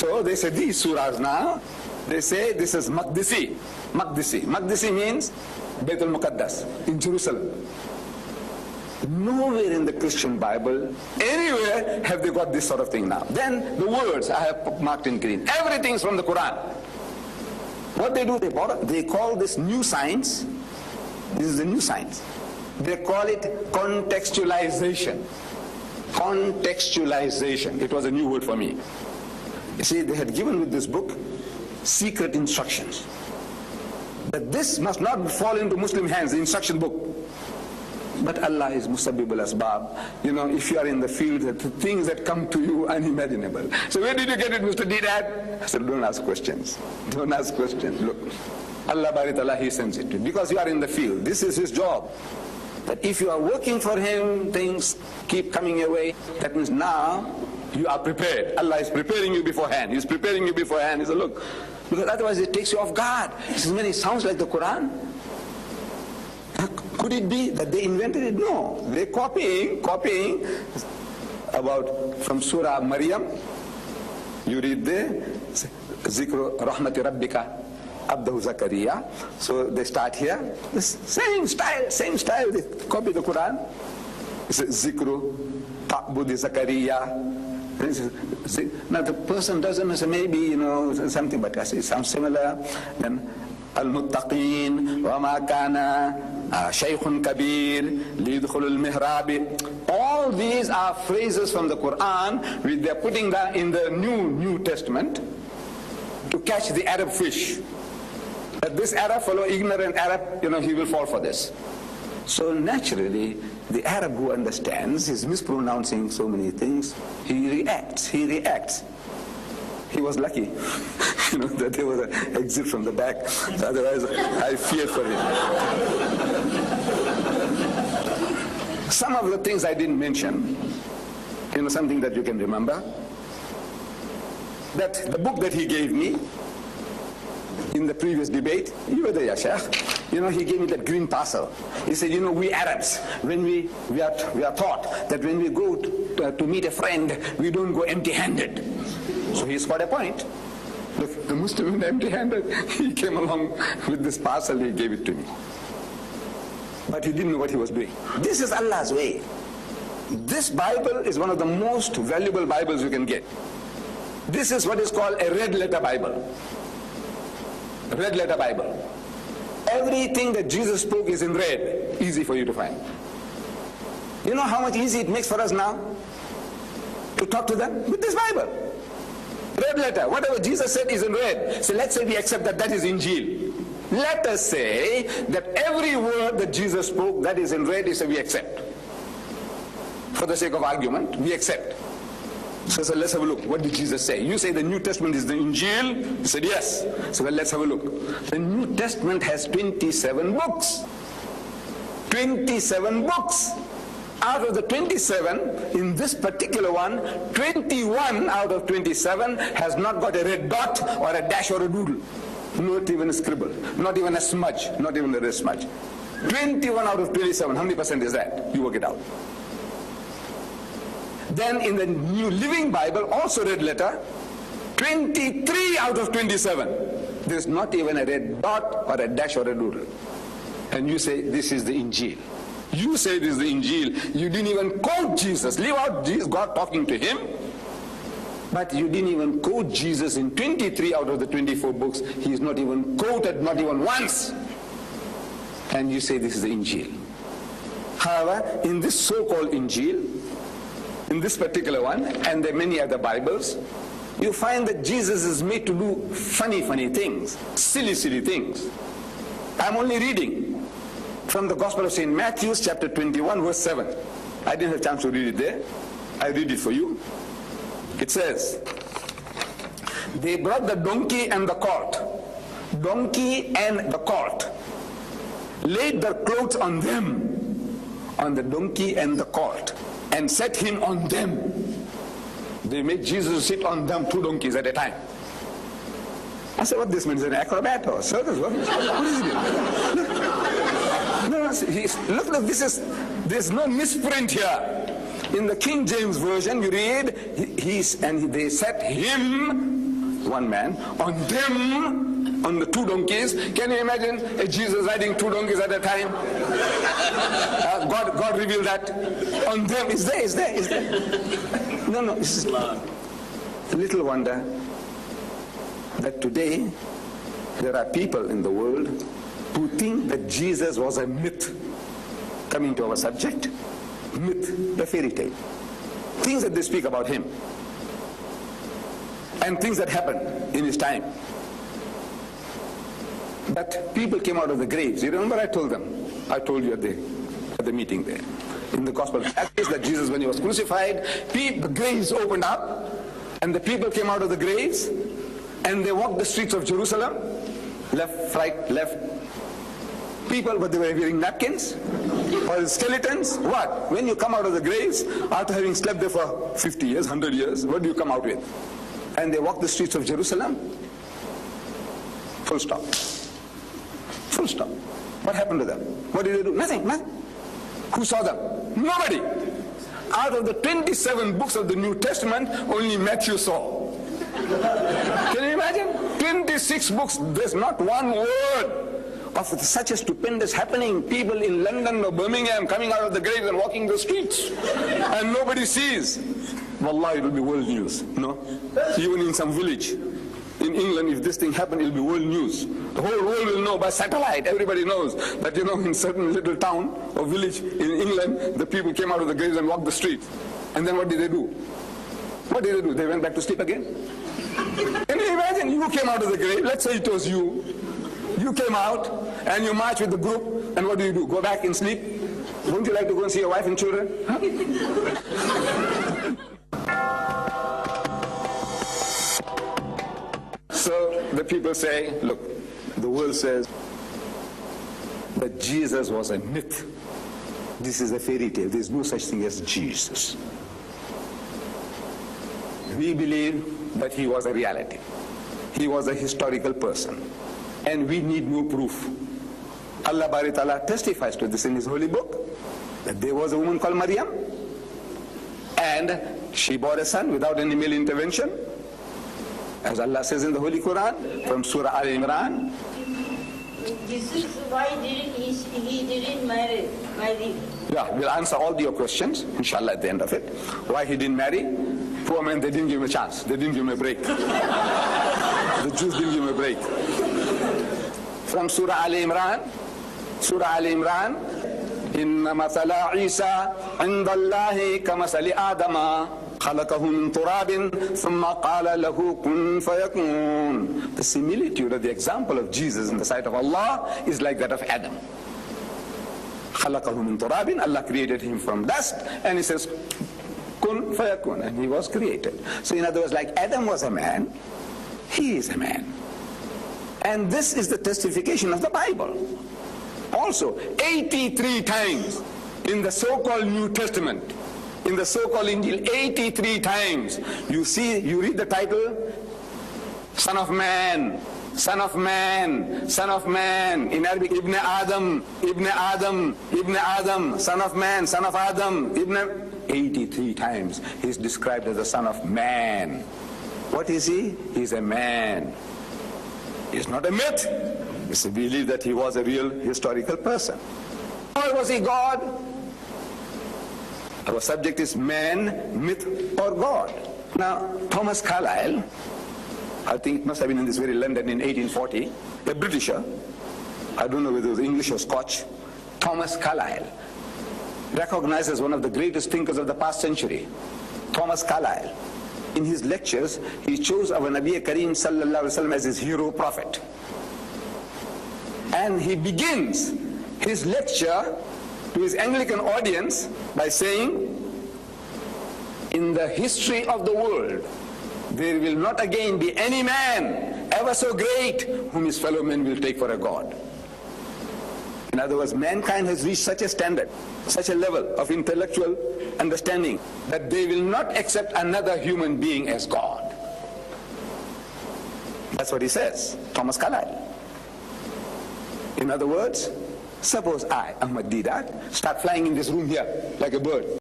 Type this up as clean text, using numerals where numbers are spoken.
So they say these surahs now, they say this is Maqdisi. Maqdisi means Baitul Muqaddas in Jerusalem. Nowhere in the Christian Bible, anywhere have they got this sort of thing now. Then the words I have marked in green. Everything's from the Quran. What they do, they call this new science. This is the new science. They call it contextualization. Contextualization. It was a new word for me. You see, they had given with this book secret instructions. But this must not fall into Muslim hands, the instruction book. But Allah is Musabbibul Asbab. You know, if you are in the field, the things that come to you unimaginable. So where did you get it, Mr. Deedat? I said, don't ask questions. Don't ask questions. Look, Allah Baritala, He sends it to you. Because you are in the field. This is His job. That if you are working for Him, things keep coming your way. That means now you are prepared. Allah is preparing you beforehand. He's preparing you beforehand. He said, look, because otherwise it takes you off guard. He says, man, it sounds like the Quran. Could it be that they invented it? No. They're copying about from Surah Maryam. You read there, Zikru Rahmati Rabbika Abdahu Zakaria. So they start here. The same style. They copy the Quran. It's Zikru Ta'budi Zakaria. Now the person doesn't say maybe, you know, something, but it sounds similar. Then Al-Muttaqeen, wa ma kana Shaykhun Kabir, Lidkhul al-Mihrab. All these are phrases from the Quran which they are putting that in the New Testament to catch the Arab fish. That this Arab fellow, ignorant Arab, you know, he will fall for this. So naturally, the Arab who understands is mispronouncing so many things. He reacts. He was lucky, you know, that there was an exit from the back. Otherwise, I feared for him. Some of the things I didn't mention, you know, something that you can remember, that the book that he gave me in the previous debate, you were there, ya Sheikh. You know, he gave me that green parcel. He said, you know, we Arabs, when we are taught that when we go to meet a friend, we don't go empty-handed. So he's got a point. Look, the Muslim is empty-handed. He came along with this parcel, he gave it to me. But he didn't know what he was doing. This is Allah's way. This Bible is one of the most valuable Bibles you can get. This is what is called a red letter Bible. Red letter Bible. Everything that Jesus spoke is in red. Easy for you to find. You know how much easy it makes for us now to talk to them? With this Bible. Red letter. Whatever Jesus said is in red. So let's say we accept that is Injil. Let us say that every word that Jesus spoke that is in red is we accept. For the sake of argument, we accept. So let's have a look. What did Jesus say? You say the New Testament is the Injil? He said yes. So well, let's have a look. The New Testament has 27 books. 27 books. Out of the 27, in this particular one, 21 out of 27 has not got a red dot or a dash or a doodle. Not even a scribble. Not even a smudge. Not even a red smudge. 21 out of 27. How many percent is that? You work it out. Then in the New Living Bible, also red letter, 23 out of 27. There's not even a red dot or a dash or a doodle. And you say this is the Injil. You say this is the Injil. You didn't even quote Jesus. Leave out Jesus, God talking to him. But you didn't even quote Jesus in 23 out of the 24 books. He is not even quoted, not even once. And you say this is the Injil. However, in this so-called Injil, in this particular one, and there are many other Bibles, you find that Jesus is made to do funny things, silly things. I'm only reading from the Gospel of St. Matthew, chapter 21, verse 7. I didn't have a chance to read it there. I read it for you. It says, they brought the donkey and the colt. Donkey and the colt. Laid their clothes on them, on the donkey and the colt, and set him on them. They made Jesus sit on them, 2 donkeys at a time. I said, what this means? An acrobat or circus? What is it? Look, there's no misprint here. In the King James Version, you read, they set him one man. On them, on the two donkeys. Can you imagine a Jesus riding two donkeys at a time? God revealed that. On them, is there. No, it's little wonder that today there are people in the world who think that Jesus was a myth. Coming to our subject, myth, the fairy tale. Things that they speak about him. And things that happened in his time. But people came out of the graves. You remember I told them? I told you at the meeting there. In the gospel, that Jesus, when he was crucified, the graves opened up, and the people came out of the graves, and they walked the streets of Jerusalem, left, right, left. People, but they were wearing napkins or skeletons. What? When you come out of the graves, after having slept there for 50 years, 100 years, what do you come out with? And they walked the streets of Jerusalem. Full stop. Full stop. What happened to them? What did they do? Nothing. Who saw them? Nobody. Out of the 27 books of the New Testament, only Matthew saw. Can you imagine? 26 books, there's not one word of such a stupendous happening. People in London or Birmingham coming out of the graves and walking the streets, and nobody sees. Wallahi, it will be world news. No? Even in some village in England, if this thing happened, it will be world news. The whole world will know by satellite. Everybody knows that, in certain little town or village in England, the people came out of the graves and walked the streets. And then what did they do? What did they do? They went back to sleep again? Can you imagine? You came out of the grave. Let's say it was you. You came out and you march with the group, and what do? Go back and sleep? Wouldn't you like to go and see your wife and children? Huh? So the people say, look, the world says that Jesus was a myth. This is a fairy tale. There's no such thing as Jesus. We believe that he was a reality. He was a historical person. And we need no proof. Allah Bari Ta'ala testifies to this in his holy book, that there was a woman called Maryam, and she bore a son without any male intervention, as Allah says in the Holy Quran, from Surah Al-Imran. This is why he didn't marry. Yeah, we'll answer all your questions, inshallah, at the end of it. Why he didn't marry? Poor man, they didn't give him a chance. They didn't give him a break. The Jews didn't give him a break. From Surah Al-Imran, Inna mathala Isa inda Allahi kamasali Adama khalaqahu min turabin thumma qala lahu kun fayakun. The similitude of the example of Jesus in the sight of Allah is like that of Adam. Khalaqahu min turabin, Allah created him from dust, and he says kun fayakun, and he was created. So in other words, like Adam was a man, he is a man. And this is the testification of the Bible. Also, 83 times in the so-called New Testament, in the so-called Injil, 83 times, you read the title, Son of Man, Son of Man, Son of Man. In Arabic, Ibn Adam, Ibn Adam, Ibn Adam, Son of Man, Son of Adam, 83 times he's described as the Son of Man. What is he? He's a man. He's not a myth. We believe that he was a real historical person. Or was he God? Our subject is man, myth, or God. Now, Thomas Carlyle, I think it must have been in this very London in 1840, a Britisher, I don't know whether it was English or Scotch, Thomas Carlyle, recognized as one of the greatest thinkers of the past century. Thomas Carlyle, in his lectures, he chose our Nabi Kareem sallallahu alaihi wasallam as his hero prophet. And he begins his lecture to his Anglican audience by saying, in the history of the world, there will not again be any man ever so great whom his fellow men will take for a god. In other words, mankind has reached such a standard, such a level of intellectual understanding that they will not accept another human being as God. That's what he says, Thomas Carlyle. In other words, suppose I, Ahmad Deedat, start flying in this room here like a bird.